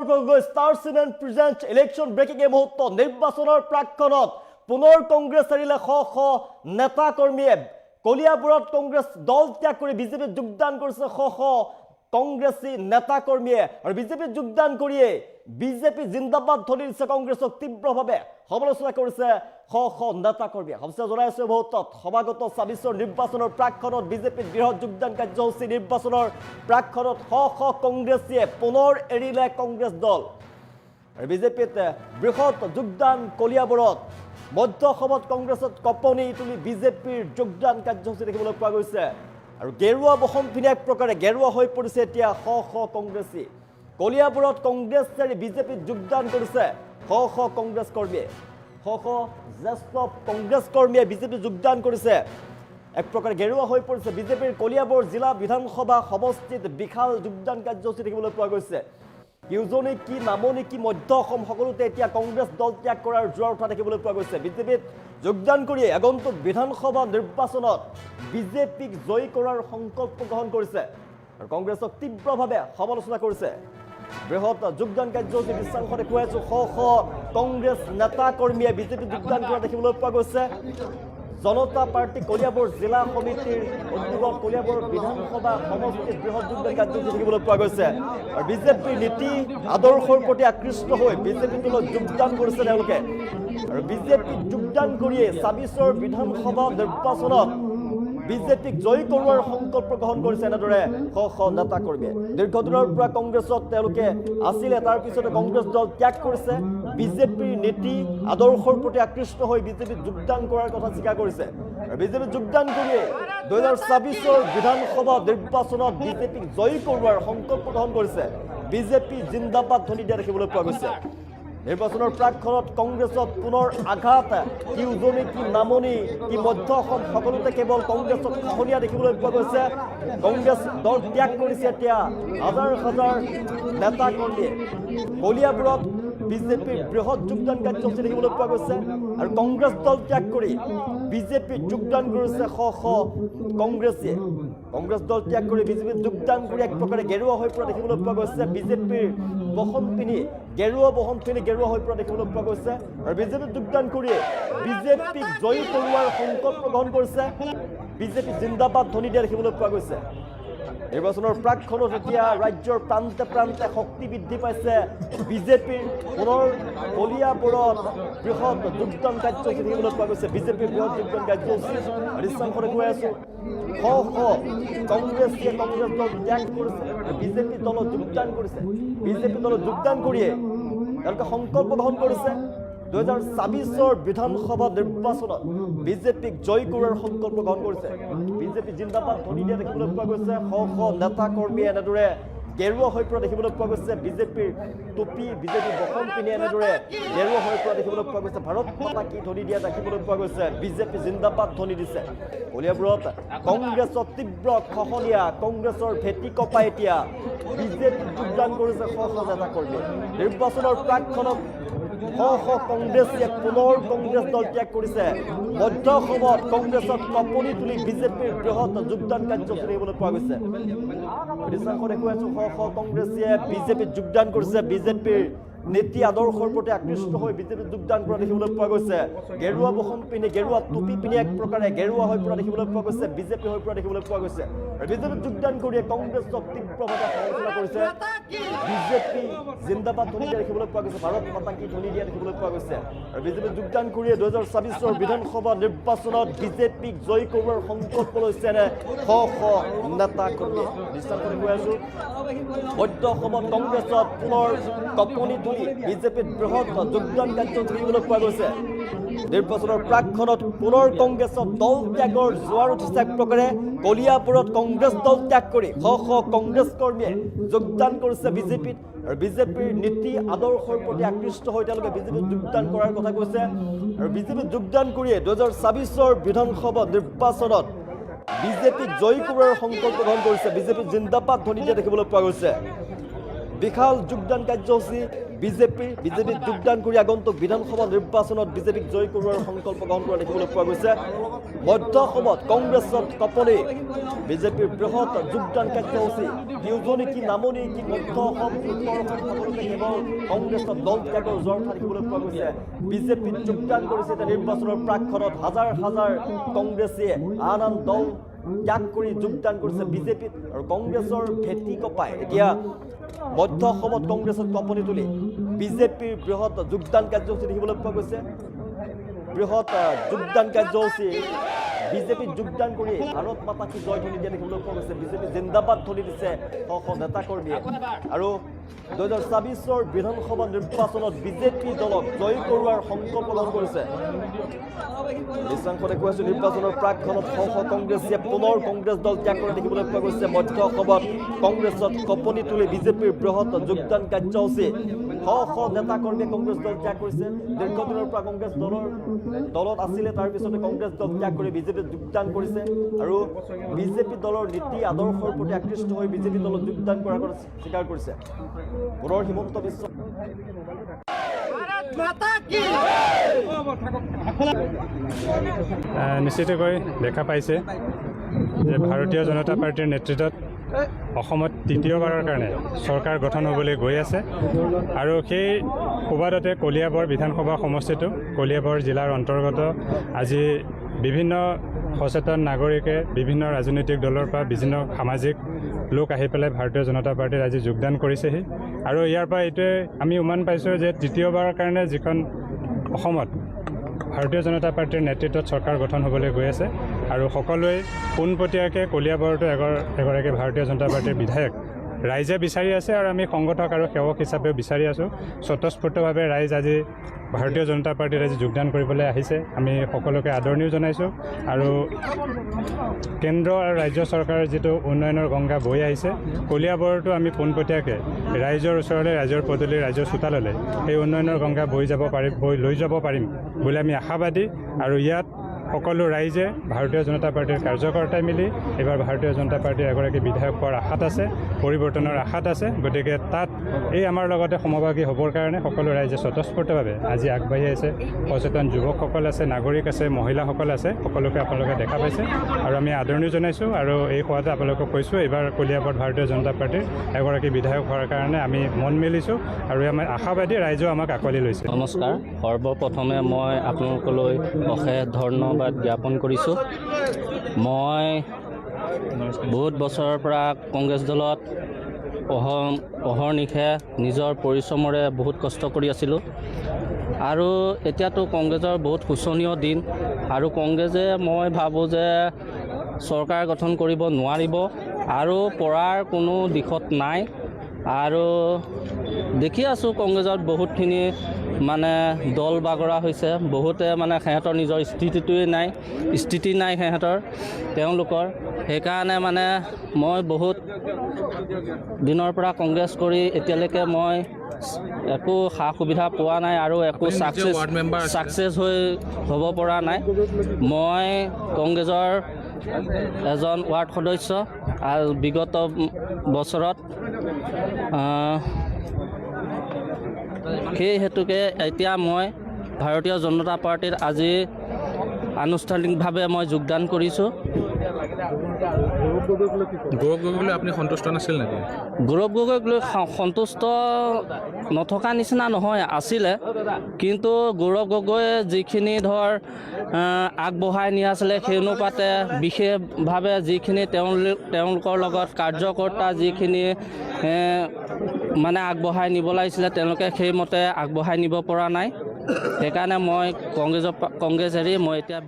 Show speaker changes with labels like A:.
A: star cement present election breaking এই মুহূৰ্ত নিৰ্বাচনৰ প্ৰাক্ষণত পুনৰ কংগ্ৰেছ এৰিলে শ শ নেতা কৰ্মীয়ে কলিয়াবৰত কংগ্ৰেছ দল ত্যাগ কৰি বিজেপিত যোগদান কৰিছে শ শ কংগ্ৰেছী নেতা কৰ্মীয়ে আৰু বিজেপিত যোগদান কৰিয়ে বিজেপি জিন্দাবাদ ধ্বনি দিছে কংগ্ৰেছক তীব্ৰভাৱে সমালোচনা কৰিছে শ শ নেতা কৰ্মীয়ে সবচে জনাইছে মুহূৰ্তত সমাগত ২৬ৰ নিৰ্বাচনৰ প্ৰাক্ষণত বিজেপিত বৃহৎ যোগদান কাৰ্যসূচী নিৰ্বাচনৰ প্ৰাক্ষণত শ শ কংগ্ৰেছীয়ে পুনৰ এৰিলে কংগ্ৰেছ দল আৰু বিজেপিত বৃহৎ যোগদান কলিয়াবৰত মধ্য অসমত কংগ্ৰেছত কপনি তুলি বিজেপিৰ যোগদান কাৰ্যসূচী দেখিবলৈ পোৱা গৈছে আৰু গেৰুৱা বসন পিনে এক প্ৰকাৰে গেৰুৱা হৈ পৰিছে এতিয়া শ শ কংগ্ৰেছী কলিয়াবৰত কংগ্ৰেছ এৰি বিজেপিত যোগদান কৰিছে শ শ কংগ্ৰেছ কৰ্মীয়ে শ শ জ্যেষ্ঠ কংগ্ৰেছ কৰ্মীয়ে বিজেপিত যোগদান কৰিছে এক প্ৰকাৰে গেৰুৱা হৈ পৰিছে বিজেপিৰ কলিয়াবৰ জিলা বিধানসভা সমষ্টিত বিশাল যোগদান কাৰ্যসূচী দেখিবলৈ পোৱা গৈছে কিউজনী কি নামনি কি মধ্য অসম সকলোতে এতিয়া কংগ্ৰেছ দল ত্যাগ কৰাৰ জোৱাৰ উঠা দেখিবলৈ পোৱা গৈছে বিজেপিত যোগদান কৰি আগন্তুক বিধানসভা নিৰ্বাচনত বিজেপিক জয়ী কৰাৰ সংকল্প গ্ৰহণ কৰিছে আৰু কংগ্ৰেছক তীব্ৰভাৱে সমালোচনা কৰিছে বৃহৎ যোগদান কাৰ্যসূচী দৃশ্যাংশ দেখুৱাইছো শ শ কংগ্ৰেছ নেতা কৰ্মীয়ে বিজেপিত যোগদান কৰা দেখিবলৈ পোৱা গৈছে জনতা পাৰ্টি কলিয়াবৰ জিলা সমিতিৰ উদ্যোগত কলিয়াবৰ বিধানসভা সমষ্টিত বৃহৎ যোগদান কাৰ্যসূচী দেখিবলৈ পোৱা গৈছে আৰু বিজেপিৰ নীতি আদৰ্শৰ প্ৰতি আকৃষ্ট হৈ বিজেপিত যোগদান কৰিছে তেওঁলোকে আৰু বিজেপিত যোগদান কৰিয়ে ২৬ৰ বিধানসভা নিৰ্বাচনত বিজেপিক জয়ী কৰোৱাৰ সংকল্প গ্ৰহণ কৰিছে এনেদৰে শ শ নেতা কৰ্মীয়ে দীৰ্ঘদিনৰ পৰা কংগ্ৰেছত তেওঁলোকে আছিলে তাৰ পিছতে কংগ্ৰেছ দল ত্যাগ কৰিছে বিজেপিৰ নীতি আদৰ্শৰ প্ৰতি আকৃষ্ট হৈ বিজেপিত যোগদান কৰাৰ কথা স্বীকাৰ কৰিছে আৰু বিজেপিত যোগদান কৰিয়ে ২০২৬ৰ বিধানসভা নিৰ্বাচনত বিজেপিক জয়ী কৰোৱাৰ সংকল্প গ্ৰহণ কৰিছে বিজেপি জিন্দাবাদ ধ্বনি দিয়া দেখিবলৈ পোৱা গৈছে নিৰ্বাচনৰ প্ৰাক্ষণত কংগ্ৰেছত পুনৰ আঘাত কি উজনি কি নামনি কি মধ্য অসম সকলোতে কেৱল কংগ্ৰেছক খহনীয়া দেখিবলৈ পোৱা গৈছে কংগ্ৰেছ দল ত্যাগ কৰিছে এতিয়া হাজাৰ হাজাৰ নেতা কৰ্মীয়ে কলিয়াবৰত বিজেপিৰ বৃহৎ যোগদান কাৰ্যসূচী দেখিবলৈ পোৱা গৈছে আৰু কংগ্ৰেছ দল ত্যাগ কৰি বিজেপিত যোগদান কৰিছে শ শ কংগ্ৰেছীয়ে কংগ্ৰেছ দল ত্যাগ কৰি বিজেপিত যোগদান কৰি এক প্ৰকাৰে গেৰুৱা হৈ পৰা দেখিবলৈ পোৱা গৈছে বিজেপিৰ বসন পিন্ধি গেৰুৱা বসন পিন্ধি গেৰুৱা হৈ পৰা দেখিবলৈ পোৱা গৈছে আৰু বিজেপিত যোগদান কৰিয়ে বিজেপিক জয়ী কৰোৱাৰ সংকল্প গ্ৰহণ কৰিছে বিজেপি জিন্দাবাদ ধ্বনি দিয়া দেখিবলৈ পোৱা গৈছে নিৰ্বাচনৰ প্ৰাক্ষণত এতিয়া ৰাজ্যৰ প্ৰান্তে প্ৰান্তে শক্তি বৃদ্ধি পাইছে বিজেপিৰ পুনৰ কলিয়াবৰত বৃহৎ যোগদান কাৰ্যসূচী দেখিবলৈ পোৱা গৈছে বিজেপিৰ বৃহৎ যোগদান কাৰ্যসূচী দৃশ্যাংশ দেখুৱাই আছো শ শ কংগ্ৰেছীয়ে কংগ্ৰেছ দল ত্যাগ কৰিছে বিজেপি দলত যোগদান কৰিছে বিজেপি দলত যোগদান কৰিয়ে তেওঁলোকে সংকল্প গ্ৰহণ কৰিছে ২০২৬ৰ বিধানসভা নিৰ্বাচনত বিজেপিক জয়ী কৰাৰ সংকল্প গ্ৰহণ কৰিছে বিজেপি জিন্দাবাদ ধ্বনি দিয়া দেখিবলৈ পোৱা গৈছে শ শ নেতা কৰ্মীয়ে এনেদৰে গেৰুৱা হৈ পৰা দেখিবলৈ পোৱা গৈছে বিজেপিৰ টুপি বিজেপিৰ বসন পিন্ধি এনেদৰে গেৰুৱা হৈ পৰা দেখিবলৈ পোৱা গৈছে ভাৰত মাতা কি ধ্বনি দিয়া দেখিবলৈ পোৱা গৈছে বিজেপি জিন্দাবাদ ধ্বনি দিছে কলিয়াবৰত কংগ্ৰেছৰ তীব্ৰ খহনীয়া কংগ্ৰেছৰ ভেটি কপাই এতিয়া বিজেপিত যোগদান কৰিছে শ শ নেতা কৰ্মীয়ে নিৰ্বাচনৰ প্ৰাক্ষণত শ শ কংগ্ৰেছীয়ে পুনৰ কংগ্ৰেছ দল ত্যাগ কৰিছে মধ্য অসমত কংগ্ৰেছত কপনি তুলি বিজেপিৰ বৃহৎ যোগদান কাৰ্যসূচী দেখিবলৈ পোৱা গৈছে দৃশ্যাংশ দেখুৱাইছো শ শ কংগ্ৰেছীয়ে বিজেপিত যোগদান কৰিছে বিজেপিৰ নীতি আদৰ্শৰ প্ৰতি আকৃষ্ট হৈ বিজেপিত যোগদান কৰা দেখিবলৈ পোৱা গৈছে গেৰুৱা বসন পিন্ধি গেৰুৱা টুপি পিন্ধি এক প্ৰকাৰে গেৰুৱা হৈ পৰা দেখিবলৈ পোৱা গৈছে বিজেপি হৈ পৰা দেখিবলৈ পোৱা গৈছে আৰু বিজেপিত যোগদান কৰিয়ে কংগ্ৰেছক তীব্ৰভাৱে সমালোচনা কৰিছে বিজেপি জিন্দাবাদ ধ্বনি দিয়া দেখিবলৈ পোৱা গৈছে ভাৰত মাতা কি ধ্বনি দিয়া দেখিবলৈ পোৱা গৈছে আৰু বিজেপিত যোগদান কৰিয়ে ২০২৬ৰ বিধানসভা নিৰ্বাচনত বিজেপিক জয়ী কৰোৱাৰ সংকল্প লৈছে এনে শ শ নেতা কৰ্মীয়ে দৃশ্যাংশ দেখুৱাই আছো মধ্য অসমত কংগ্ৰেছত পুনৰ কপনি তুলি বিজেপিত বৃহৎ যোগদান কাৰ্যসূচী দেখিবলৈ পোৱা গৈছে নিৰ্বাচনৰ প্ৰাক্ষণত পুনৰ কংগ্ৰেছত দল ত্যাগৰ জোৱাৰ উঠিছে এক প্ৰকাৰে কলিয়াবৰত কংগ্ৰেছ দল ত্যাগ কৰি শ শ কংগ্ৰেছ কৰ্মীয়ে যোগদান কৰিছে বিজেপিত আৰু বিজেপিৰ নীতি আদৰ্শৰ প্ৰতি আকৃষ্ট হৈ তেওঁলোকে বিজেপিত যোগদান কৰাৰ কথা কৈছে আৰু বিজেপিত যোগদান কৰিয়ে ২০২৬ৰ বিধানসভা নিৰ্বাচনত বিজেপিক জয়ী কৰাৰ সংকল্প গ্ৰহণ কৰিছে বিজেপি জিন্দাবাদ ধ্বনি দিয়া দেখিবলৈ পোৱা গৈছে বিশাল যোগদান কাৰ্যসূচী বিজেপিত যোগদান কৰি আগন্তুক বিধানসভা নিৰ্বাচনত বিজেপিক জয় কৰোৱাৰ সংকল্প গ্ৰহণ কৰা দেখিবলৈ পোৱা গৈছে মধ্য অসমত কংগ্ৰেছত কঁপনি বিজেপিৰ বৃহৎ যোগদান কাৰ্যসূচী কি উজনি কি নামনি কি মধ্য অসম উত্তৰ অসম সকলোতে কেৱল কংগ্ৰেছত দল ত্যাগৰ জ্বৰ দেখিবলৈ পোৱা গৈছে বিজেপিত যোগদান কৰিছে এতিয়া নিৰ্বাচনৰ প্ৰাকক্ষণত হাজাৰ হাজাৰ কংগ্ৰেছীয়ে আন আন দল ত্যাগ কৰি যোগদান কৰিছে বিজেপিত আৰু কংগ্ৰেছৰ ভেটি কপাই এতিয়া মধ্য অসমত কংগ্ৰেছত কঁপনি তুলি বিজেপিৰ বৃহৎ যোগদান কাৰ্যসূচী দেখিবলৈ পোৱা গৈছে বৃহৎ যোগদান কাৰ্যসূচী বিজেপিত যোগদান কৰি ভাৰত মাতা কি জয় ধ্বনি দিয়া দেখিবলৈ পোৱা গৈছে বিজেপি জিন্দাবাদ ধ্বনি দিছে শ নেতাকৰ্মীয়ে আৰু 2024 বিধানসভা নিৰ্বাচনত বিজেপি দলক জয় কৰোৱাৰ সংকল্প গ্ৰহণ কৰিছে নিশ্চয় কৈছো নিৰ্বাচনৰ প্ৰাকক্ষণত শ কংগ্ৰেছীয়ে পুনৰ কংগ্ৰেছ দল ত্যাগ কৰা দেখিবলৈ পোৱা গৈছে মধ্য অসমত কংগ্ৰেছত কঁপনি তুলি বিজেপিৰ বৃহৎ যোগদান কাৰ্যসূচী শ নেতাকৰ্মীয়ে কংগ্ৰেছ দল ত্যাগ কৰিছে দীৰ্ঘদিনৰ পৰা কংগ্ৰেছ দলত আছিলে তাৰপিছতে কংগ্ৰেছ দল ত্যাগ কৰি বিজেপিত যোগদান কৰিছে আৰু বিজেপি দলৰ নীতি আদৰ্শৰ প্ৰতি আকৃষ্ট হৈ বিজেপি দলত যোগদান কৰাৰ কথা স্বীকাৰ কৰিছে পুনৰ হিমন্ত বিশ্ব
B: নিশ্চিতকৈ দেখা পাইছে যে ভাৰতীয় জনতা পাৰ্টিৰ নেতৃত্বত অসমত তৃতীয়বাৰৰ কাৰণে চৰকাৰ গঠন হ'বলৈ গৈ আছে আৰু সেই সুবাদতে কলিয়াবৰ বিধানসভা সমষ্টিটো কলিয়াবৰ জিলাৰ অন্তৰ্গত আজি বিভিন্ন সচেতন নাগৰিকে বিভিন্ন ৰাজনৈতিক দলৰ পৰা বিভিন্ন সামাজিক লোক আহি পেলাই ভাৰতীয় জনতা পাৰ্টিত আজি যোগদান কৰিছেহি আৰু ইয়াৰ পৰা এইটোৱে আমি উমান পাইছোঁ যে তৃতীয়বাৰৰ কাৰণে যিখন অসমত ভাৰতীয় জনতা পাৰ্টিৰ নেতৃত্বত চৰকাৰ গঠন হ'বলৈ গৈ আছে আৰু সকলোৱে পোনপটীয়াকৈ কলিয়াবৰতো এগৰাকী ভাৰতীয় জনতা পাৰ্টিৰ বিধায়ক ৰাইজে বিচাৰি আছে আৰু আমি সংগঠক আৰু সেৱক হিচাপেও বিচাৰি আছোঁ স্বতঃস্ফূৰ্তভাৱে ৰাইজ আজি ভাৰতীয় জনতা পাৰ্টিত আজি যোগদান কৰিবলৈ আহিছে আমি সকলোকে আদৰণিও জনাইছোঁ আৰু কেন্দ্ৰ আৰু ৰাজ্য চৰকাৰৰ যিটো উন্নয়নৰ গংগা বৈ আহিছে কলিয়াবৰতো আমি পোনপটীয়াকৈ ৰাইজৰ ওচৰলৈ ৰাইজৰ পদূলি ৰাইজৰ চোতাললৈ এই উন্নয়নৰ গংগা বৈ লৈ যাব পাৰিম বুলি আমি আশাবাদী আৰু ইয়াত সকলো ৰাইজে ভাৰতীয় জনতা পাৰ্টিৰ কাৰ্যকৰ্তাই মিলি এইবাৰ ভাৰতীয় জনতা পাৰ্টিৰ এগৰাকী বিধায়ক পোৱাৰ আশাত আছে পৰিৱৰ্তনৰ আশাত আছে গতিকে তাত এই আমাৰ লগতে সমভাগী হ'বৰ কাৰণে সকলো ৰাইজে স্বতঃস্ফূৰ্তভাৱে আজি আগবাঢ়ি আহিছে সচেতন যুৱকসকল আছে নাগৰিক আছে মহিলাসকল আছে সকলোকে আপোনালোকে দেখা পাইছে আৰু আমি আদৰণি জনাইছোঁ আৰু এই সোৱাদে আপোনালোকক কৈছোঁ এইবাৰ কলিয়াবৰত ভাৰতীয় জনতা পাৰ্টিৰ এগৰাকী বিধায়ক হোৱাৰ কাৰণে আমি মন মেলিছোঁ আৰু আমি আশাবাদী ৰাইজেও আমাক আঁকোৱালি লৈছে
C: নমস্কাৰ সৰ্বপ্ৰথমে মই আপোনালোকলৈ অশেষ ধন্যবাদ জ্ঞাপন কৰিছোঁ মই বহুত বছৰৰ পৰা কংগ্ৰেছ দলত অহৰ্নিশে নিজৰ পৰিশ্ৰমৰে বহুত কষ্ট কৰি আছিলোঁ আৰু এতিয়াতো কংগ্ৰেছৰ বহুত শোচনীয় দিন আৰু কংগ্ৰেছে মই ভাবোঁ যে চৰকাৰ গঠন কৰিব নোৱাৰিব আৰু পৰাৰ কোনো দিশত নাই আৰু দেখি আছোঁ কংগ্ৰেছত বহুতখিনি মানে দল বাগৰা হৈছে বহুতে মানে সিহঁতৰ নিজৰ স্থিতি নাই সিহঁতৰ তেওঁলোকৰ সেইকাৰণে মানে মই বহুত দিনৰ পৰা কংগ্ৰেছ কৰি এতিয়ালৈকে মই একো সা সুবিধা পোৱা নাই আৰু একো ছাকচেছ হ'ব পৰা নাই মই কংগ্ৰেছৰ এজন ৱাৰ্ড সদস্য আৰু বিগত বছৰত সেই হেতুকে এতিয়া মই ভাৰতীয় জনতা পাৰ্টিত আজি আনুষ্ঠানিকভাৱে মই যোগদান কৰিছোঁ
D: গৌৰৱ গগৈলৈ আপুনি সন্তুষ্ট নাছিল নেকি
C: গৌৰৱ গগৈক লৈ সন্তুষ্ট নথকা নিচিনা নহয় আছিলে কিন্তু গৌৰৱ গগৈয়ে যিখিনি আগবঢ়াই নি আছিলে সেই অনুপাতে বিশেষভাৱে যিখিনি তেওঁলোকৰ লগত কাৰ্যকৰ্তা যিখিনি মানে আগবঢ়াই নিব লাগিছিলে তেওঁলোকে সেইমতে আগবঢ়াই নিব পৰা নাই সেইকাৰণে মই কংগ্ৰেছ এৰি মই এতিয়া